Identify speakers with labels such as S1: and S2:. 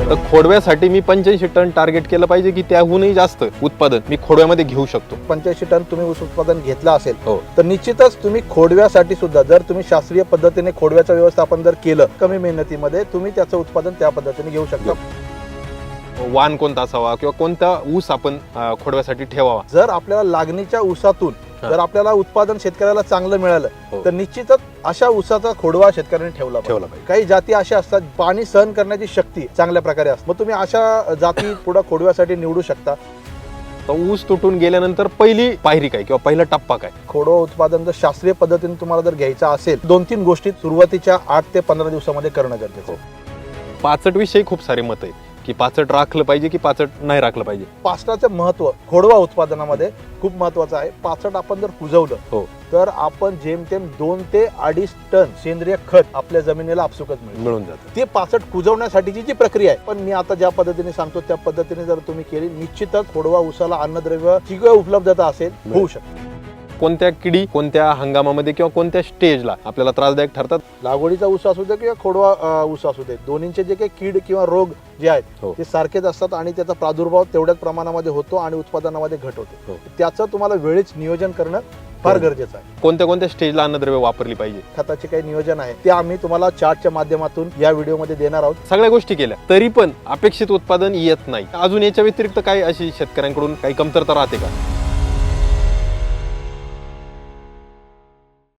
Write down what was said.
S1: तर खोडव्यासाठी मी 85 ton target केलं पाहिजे की त्याहूनही जास्त उत्पादन मी खोडव्यामध्ये घेऊ शकतो.
S2: 85 टन तुम्ही ऊस उत्पादन घेतला असेल
S1: हो.
S2: तर निश्चितच तुम्ही खोडव्यासाठी सुद्धा जर तुम्ही शास्त्रीय पद्धतीने खोडव्याचं व्यवस्थापन जर केलं कमी मेहनतीमध्ये तुम्ही त्याचं उत्पादन त्या पद्धतीने घेऊ शकता.
S1: वाण कोणता असावा किंवा कोणता ऊस आपण खोडव्यासाठी ठेवावा.
S2: जर आपल्याला लागणीच्या ऊसातून जर आपल्याला उत्पादन शेतकऱ्याला चांगलं मिळालं तर निश्चितच अशा ऊसाचा खोडवा शेतकऱ्यांनी ठेवला पाहिजे. काही जाती अशा असतात पाणी सहन करण्याची शक्ती चांगल्या प्रकारे असते, मग तुम्ही अशा जाती पुढे खोडव्यासाठी निवडू शकता.
S1: तर ऊस तुटून गेल्यानंतर पहिली पायरी काय किंवा पहिला टप्पा काय.
S2: खोडवा उत्पादन जर शास्त्रीय पद्धतीने तुम्हाला जर घ्यायचं असेल 2-3 गोष्टी सुरुवातीच्या 8 ते 15 दिवसामध्ये करणं गरजेचं आहे.
S1: पाचट विषयी खूप सारे मत आहेत की पाचट राखलं पाहिजे की पाचट नाही राखलं पाहिजे.
S2: पाचटाचं महत्व खोडवा उत्पादनामध्ये खूप महत्वाचं आहे. पाचट आपण जर कुजवलं तर आपण जेमतेम 2 ते 2.5 टन सेंद्रिय खत आपल्या जमिनीला आपसुकच
S1: मिळून जातं.
S2: ते पाचट कुजवण्यासाठीची जी प्रक्रिया आहे पण मी आता ज्या पद्धतीने सांगतो त्या पद्धतीने जर तुम्ही केली निश्चितच खोडवा ऊसाला अन्नद्रव्याची उपलब्धता असेल होऊ शकते.
S1: कोणत्या किडी कोणत्या हंगामामध्ये किंवा कोणत्या स्टेजला आपल्याला त्रासदायक ठरतात.
S2: लागवडीचा ऊस असू दे किंवा खोडवा ऊस असू दे दोन्हींचे जे काही कीड किंवा रोग जे आहेत ते सारखेच असतात आणि त्याचा प्रादुर्भाव तेवढ्याच प्रमाणामध्ये होतो आणि उत्पादनामध्ये घट होते. त्याचं तुम्हाला वेळीच नियोजन करणं फार गरजेचं आहे.
S1: कोणत्या कोणत्या स्टेजला अन्नद्रव्य वापरली पाहिजे.
S2: खताचे काही नियोजन आहे ते आम्ही तुम्हाला चार्टच्या माध्यमातून या व्हिडिओमध्ये देणार आहोत.
S1: सगळ्या गोष्टी केल्या तरी पण अपेक्षित उत्पादन येत नाही. अजून याच्या व्यतिरिक्त काही अशी शेतकऱ्यांकडून काही कमतरता राहते का.